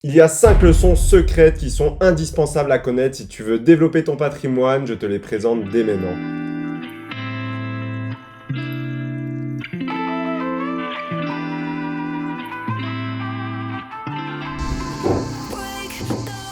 Il y a 5 leçons secrètes qui sont indispensables à connaître si tu veux développer ton patrimoine, je te les présente dès maintenant.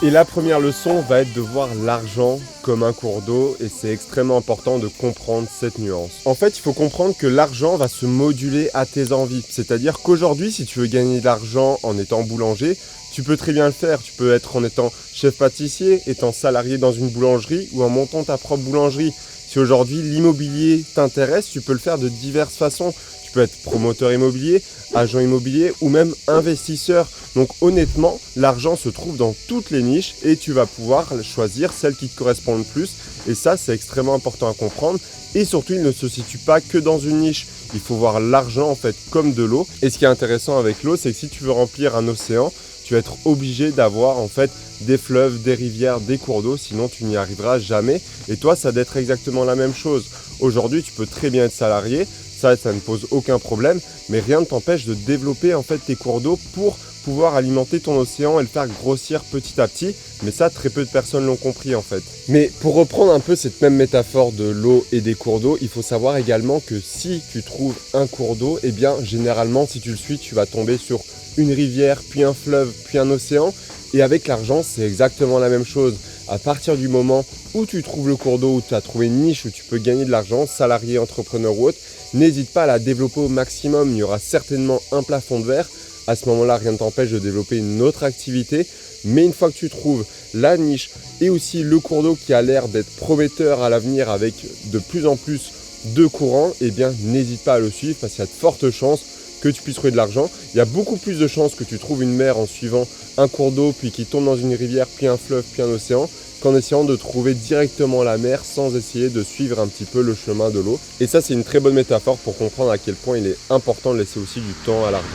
Et la première leçon va être de voir l'argent comme un cours d'eau et c'est extrêmement important de comprendre cette nuance. En fait, il faut comprendre que l'argent va se moduler à tes envies. C'est-à-dire qu'aujourd'hui, si tu veux gagner de l'argent en étant boulanger, tu peux très bien le faire. Tu peux être en étant chef pâtissier, étant salarié dans une boulangerie ou en montant ta propre boulangerie. Si aujourd'hui l'immobilier t'intéresse, tu peux le faire de diverses façons. Tu peux être promoteur immobilier, agent immobilier ou même investisseur. Donc honnêtement, l'argent se trouve dans toutes les niches et tu vas pouvoir choisir celle qui te correspond le plus. Et ça, c'est extrêmement important à comprendre. Et surtout, il ne se situe pas que dans une niche. Il faut voir l'argent en fait comme de l'eau. Et ce qui est intéressant avec l'eau, c'est que si tu veux remplir un océan, tu vas être obligé d'avoir en fait des fleuves, des rivières, des cours d'eau, sinon tu n'y arriveras jamais. Et toi, ça doit être exactement la même chose. Aujourd'hui, tu peux très bien être salarié, ça ne pose aucun problème, mais rien ne t'empêche de développer en fait tes cours d'eau pour pouvoir alimenter ton océan et le faire grossir petit à petit. Mais ça, très peu de personnes l'ont compris en fait. Mais pour reprendre un peu cette même métaphore de l'eau et des cours d'eau, il faut savoir également que si tu trouves un cours d'eau, eh bien généralement si tu le suis, tu vas tomber sur une rivière, puis un fleuve, puis un océan. Et avec l'argent, c'est exactement la même chose. À partir du moment où tu trouves le cours d'eau, où tu as trouvé une niche où tu peux gagner de l'argent, salarié, entrepreneur ou autre, n'hésite pas à la développer au maximum. Il y aura certainement un plafond de verre. À ce moment-là, rien ne t'empêche de développer une autre activité. Mais une fois que tu trouves la niche et aussi le cours d'eau qui a l'air d'être prometteur à l'avenir avec de plus en plus de courants, eh bien n'hésite pas à le suivre parce qu'il y a de fortes chances que tu puisses trouver de l'argent. Il y a beaucoup plus de chances que tu trouves une mer en suivant un cours d'eau, puis qui tombe dans une rivière, puis un fleuve, puis un océan, qu'en essayant de trouver directement la mer sans essayer de suivre un petit peu le chemin de l'eau. Et ça, c'est une très bonne métaphore pour comprendre à quel point il est important de laisser aussi du temps à l'argent.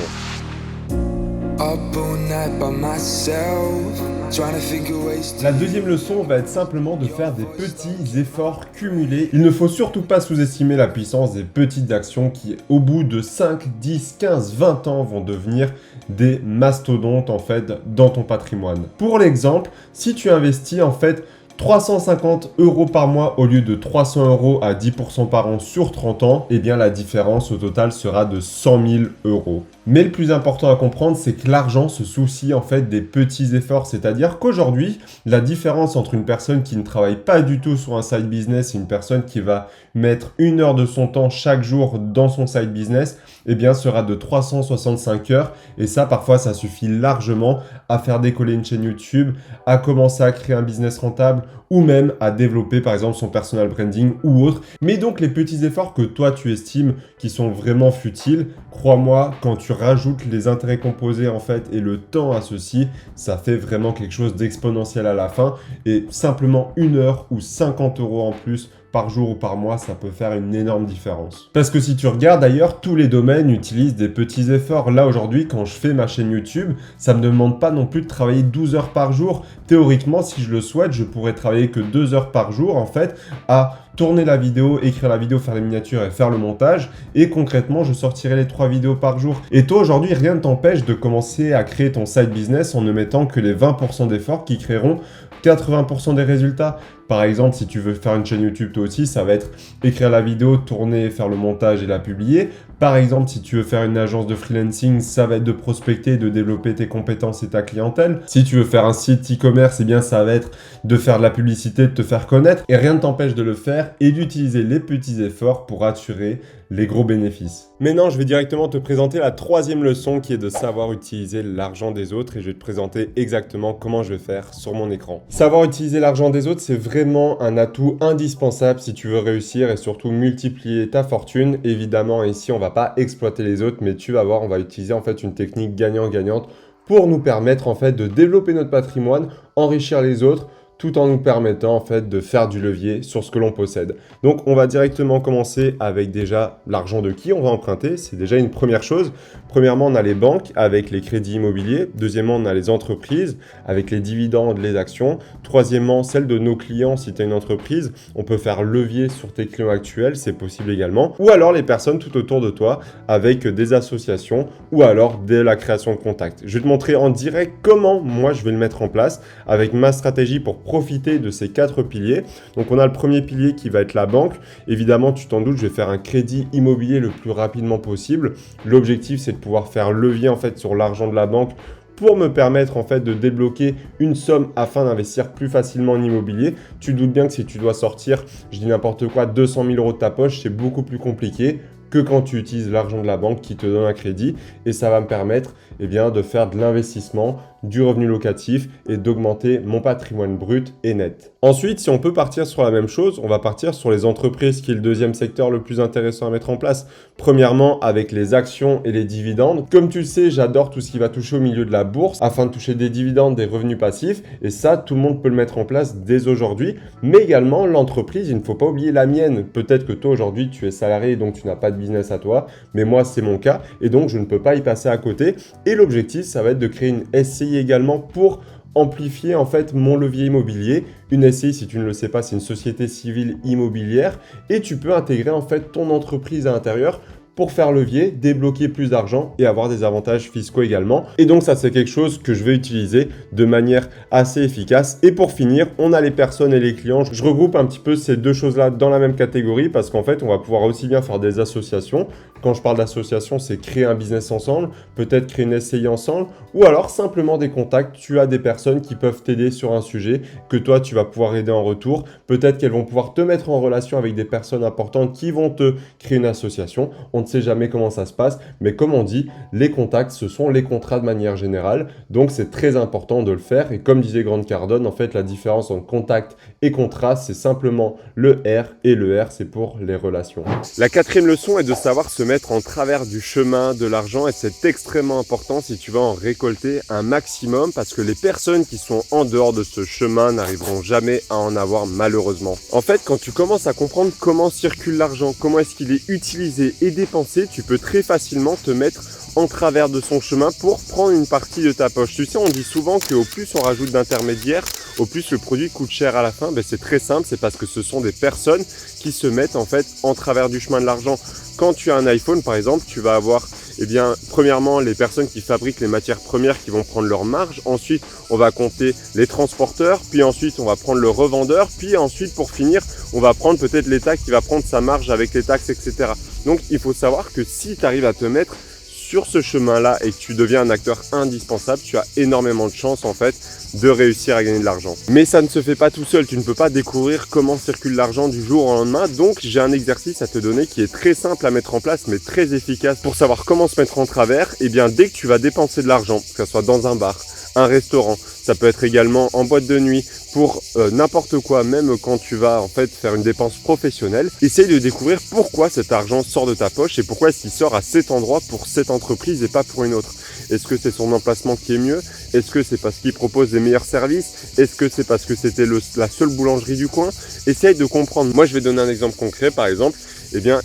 La deuxième leçon va être simplement de faire des petits efforts cumulés. Il ne faut surtout pas sous-estimer la puissance des petites actions qui, au bout de 5, 10, 15, 20 ans, vont devenir des mastodontes en fait dans ton patrimoine. Pour l'exemple, si tu investis en fait 350 € par mois au lieu de 300 € à 10% par an sur 30 ans, eh bien la différence au total sera de 100 000 €. Mais le plus important à comprendre, c'est que l'argent se soucie en fait des petits efforts. C'est-à-dire qu'aujourd'hui, la différence entre une personne qui ne travaille pas du tout sur un side business et une personne qui va mettre 1 heure de son temps chaque jour dans son side business, eh bien sera de 365 heures. Et ça, parfois, ça suffit largement à faire décoller une chaîne YouTube, à commencer à créer un business rentable ou même à développer par exemple son personal branding ou autre. Mais donc les petits efforts que toi tu estimes qui sont vraiment futiles, crois-moi, quand tu rajoutes les intérêts composés en fait et le temps à ceci, ça fait vraiment quelque chose d'exponentiel à la fin. Et simplement 1 heure ou 50 € en plus par jour ou par mois, ça peut faire une énorme différence. Parce que si tu regardes d'ailleurs, tous les domaines utilisent des petits efforts. Là aujourd'hui, quand je fais ma chaîne YouTube, ça me demande pas non plus de travailler 12 heures par jour. Théoriquement, si je le souhaite, je pourrais travailler que 2 heures par jour en fait à tourner la vidéo, écrire la vidéo, faire les miniatures et faire le montage. Et concrètement, je sortirai les 3 vidéos par jour. Et toi, aujourd'hui, rien ne t'empêche de commencer à créer ton side business en ne mettant que les 20% d'efforts qui créeront 80% des résultats. Par exemple, si tu veux faire une chaîne YouTube toi aussi, ça va être écrire la vidéo, tourner, faire le montage et la publier. Par exemple, si tu veux faire une agence de freelancing, ça va être de prospecter, de développer tes compétences et ta clientèle. Si tu veux faire un site e-commerce, eh bien ça va être de faire de la publicité, de te faire connaître. Et rien ne t'empêche de le faire et d'utiliser les petits efforts pour assurer les gros bénéfices. Maintenant, je vais directement te présenter la troisième leçon qui est de savoir utiliser l'argent des autres et je vais te présenter exactement comment je vais faire sur mon écran. Savoir utiliser l'argent des autres, c'est vraiment un atout indispensable si tu veux réussir et surtout multiplier ta fortune. Évidemment, ici, on va pas exploiter les autres, mais tu vas voir, on va utiliser en fait une technique gagnant-gagnante pour nous permettre en fait de développer notre patrimoine, enrichir les autres, tout en nous permettant en fait de faire du levier sur ce que l'on possède. Donc on va directement commencer avec déjà l'argent de qui on va emprunter, c'est déjà une première chose. Premièrement, on a les banques avec les crédits immobiliers. Deuxièmement, on a les entreprises avec les dividendes, les actions. Troisièmement, celle de nos clients, si tu as une entreprise, on peut faire levier sur tes clients actuels, c'est possible également. Ou alors les personnes tout autour de toi avec des associations ou alors de la création de contacts. Je vais te montrer en direct comment moi je vais le mettre en place avec ma stratégie pour profiter de ces 4 piliers. Donc on a le premier pilier qui va être la banque. Évidemment, tu t'en doutes, je vais faire un crédit immobilier le plus rapidement possible. L'objectif, c'est de pouvoir faire levier en fait sur l'argent de la banque pour me permettre en fait de débloquer une somme afin d'investir plus facilement en immobilier. Tu te doutes bien que si tu dois sortir, je dis n'importe quoi, 200 000 € de ta poche, c'est beaucoup plus compliqué que quand tu utilises l'argent de la banque qui te donne un crédit, et ça va me permettre de faire de l'investissement, du revenu locatif et d'augmenter mon patrimoine brut et net. Ensuite, si on peut partir sur la même chose, on va partir sur les entreprises qui est le deuxième secteur le plus intéressant à mettre en place. Premièrement, avec les actions et les dividendes. Comme tu le sais, j'adore tout ce qui va toucher au milieu de la bourse afin de toucher des dividendes, des revenus passifs, et ça, tout le monde peut le mettre en place dès aujourd'hui. Mais également, l'entreprise, il ne faut pas oublier la mienne. Peut-être que toi, aujourd'hui, tu es salarié, donc tu n'as pas de business à toi, mais moi, c'est mon cas, et donc je ne peux pas y passer à côté. Et l'objectif, ça va être de créer une SCI également pour amplifier en fait mon levier immobilier. Une SCI, si tu ne le sais pas, c'est une société civile immobilière et tu peux intégrer en fait ton entreprise à l'intérieur pour faire levier, débloquer plus d'argent et avoir des avantages fiscaux également. Et donc ça, c'est quelque chose que je vais utiliser de manière assez efficace. Et pour finir, on a les personnes et les clients. Je regroupe un petit peu ces deux choses-là dans la même catégorie parce qu'en fait, on va pouvoir aussi bien faire des associations. Quand je parle d'association, c'est créer un business ensemble, peut-être créer une SCI ensemble, ou alors simplement des contacts. Tu as des personnes qui peuvent t'aider sur un sujet que toi, tu vas pouvoir aider en retour. Peut-être qu'elles vont pouvoir te mettre en relation avec des personnes importantes qui vont te créer une association. On ne sait jamais comment ça se passe, mais comme on dit, les contacts, ce sont les contrats de manière générale. Donc, c'est très important de le faire. Et comme disait Grant Cardone, en fait, la différence entre contact et contrat, c'est simplement le R. Et le R, c'est pour les relations. La quatrième leçon est de savoir se mettre en travers du chemin de l'argent. Et c'est extrêmement important si tu vas en récolter un maximum parce que les personnes qui sont en dehors de ce chemin n'arriveront jamais à en avoir malheureusement. En fait, quand tu commences à comprendre comment circule l'argent, comment est-ce qu'il est utilisé et dépensé, tu peux très facilement te mettre en travers de son chemin pour prendre une partie de ta poche. Tu sais, on dit souvent qu'au plus on rajoute d'intermédiaires, au plus le produit coûte cher à la fin. C'est très simple, c'est parce que ce sont des personnes qui se mettent en fait en travers du chemin de l'argent. Quand tu as un iPhone par exemple, tu vas avoir premièrement les personnes qui fabriquent les matières premières qui vont prendre leur marge. Ensuite, on va compter les transporteurs, puis ensuite on va prendre le revendeur, puis ensuite pour finir, on va prendre peut-être l'État qui va prendre sa marge avec les taxes, etc. Donc il faut savoir que si tu arrives à te mettre sur ce chemin-là et que tu deviens un acteur indispensable, tu as énormément de chances en fait de réussir à gagner de l'argent. Mais ça ne se fait pas tout seul, tu ne peux pas découvrir comment circule l'argent du jour au lendemain. Donc j'ai un exercice à te donner qui est très simple à mettre en place mais très efficace pour savoir comment se mettre en travers. Dès que tu vas dépenser de l'argent, que ce soit dans un bar, un restaurant, ça peut être également en boîte de nuit, pour n'importe quoi, même quand tu vas en fait faire une dépense professionnelle, essaye de découvrir pourquoi cet argent sort de ta poche et pourquoi est-ce qu'il sort à cet endroit pour cette entreprise et pas pour une autre. Est-ce que c'est son emplacement qui est mieux? Est-ce que c'est parce qu'il propose des meilleurs services? Est-ce que c'est parce que c'était la seule boulangerie du coin? Essaye de comprendre. Moi, je vais donner un exemple concret, par exemple.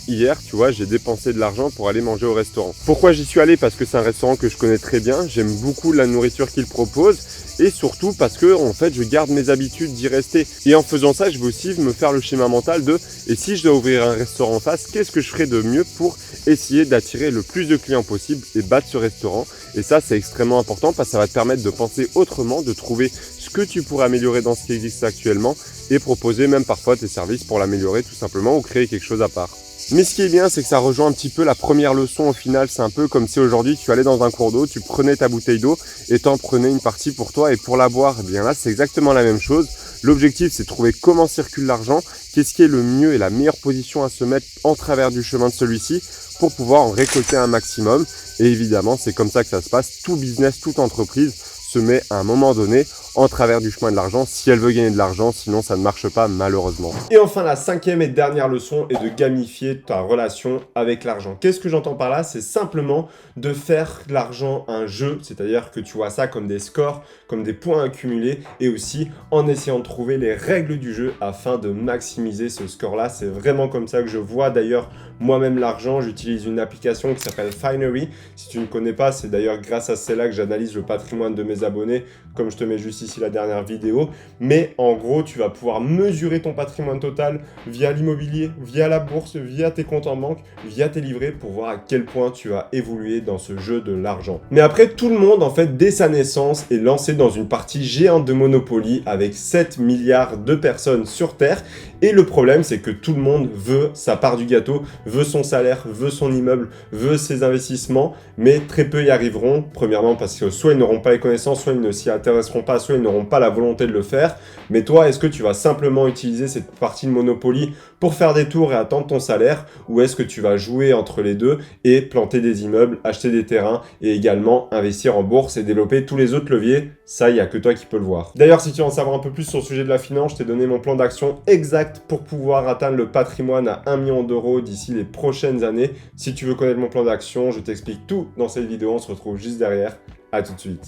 Hier, tu vois, j'ai dépensé de l'argent pour aller manger au restaurant. Pourquoi j'y suis allé? Parce que c'est un restaurant que je connais très bien. J'aime beaucoup la nourriture qu'il propose. Et surtout parce que, en fait, je garde mes habitudes d'y rester. Et en faisant ça, je vais aussi me faire le schéma mental de et si je dois ouvrir un restaurant en face, qu'est-ce que je ferais de mieux pour essayer d'attirer le plus de clients possible et battre ce restaurant? Et ça, c'est extrêmement important parce que ça va te permettre de penser autrement, de trouver ce que tu pourrais améliorer dans ce qui existe actuellement et proposer même parfois tes services pour l'améliorer tout simplement ou créer quelque chose à part. Mais ce qui est bien, c'est que ça rejoint un petit peu la première leçon au final. C'est un peu comme si aujourd'hui tu allais dans un cours d'eau, tu prenais ta bouteille d'eau et t'en prenais une partie pour toi et pour la boire. Et bien là, c'est exactement la même chose. L'objectif, c'est de trouver comment circule l'argent, qu'est-ce qui est le mieux et la meilleure position à se mettre en travers du chemin de celui-ci pour pouvoir en récolter un maximum. Et évidemment, c'est comme ça que ça se passe. Tout business, toute entreprise se met à un moment donné en travers du chemin de l'argent si elle veut gagner de l'argent, sinon ça ne marche pas malheureusement. Et enfin, la cinquième et dernière leçon est de gamifier ta relation avec l'argent. Qu'est-ce que j'entends par là? C'est simplement de faire l'argent un jeu, c'est-à-dire que tu vois ça comme des scores, comme des points accumulés, et aussi en essayant de trouver les règles du jeu afin de maximiser ce score-là. C'est vraiment comme ça que je vois d'ailleurs moi-même l'argent. J'utilise une application qui s'appelle Finery. Si tu ne connais pas, c'est d'ailleurs grâce à celle-là que j'analyse le patrimoine de mes abonnés, comme je te mets juste ici la dernière vidéo. Mais en gros, tu vas pouvoir mesurer ton patrimoine total via l'immobilier, via la bourse, via tes comptes en banque, via tes livrets pour voir à quel point tu vas évoluer dans ce jeu de l'argent. Mais après, tout le monde, en fait, dès sa naissance, est lancé dans une partie géante de Monopoly avec 7 milliards de personnes sur Terre. Et le problème, c'est que tout le monde veut sa part du gâteau, veut son salaire, veut son immeuble, veut ses investissements, mais très peu y arriveront. Premièrement, parce que soit ils n'auront pas les connaissances, soit ils ne s'y intéresseront pas, soit ils n'auront pas la volonté de le faire. Mais toi, est-ce que tu vas simplement utiliser cette partie de Monopoly pour faire des tours et attendre ton salaire, ou est-ce que tu vas jouer entre les deux et planter des immeubles, acheter des terrains et également investir en bourse et développer tous les autres leviers? Ça, il n'y a que toi qui peux le voir. D'ailleurs, si tu veux en savoir un peu plus sur le sujet de la finance, je t'ai donné mon plan d'action exact pour pouvoir atteindre le patrimoine à 1 million d'euros d'ici les prochaines années. Si tu veux connaître mon plan d'action, je t'explique tout dans cette vidéo. On se retrouve juste derrière. À tout de suite.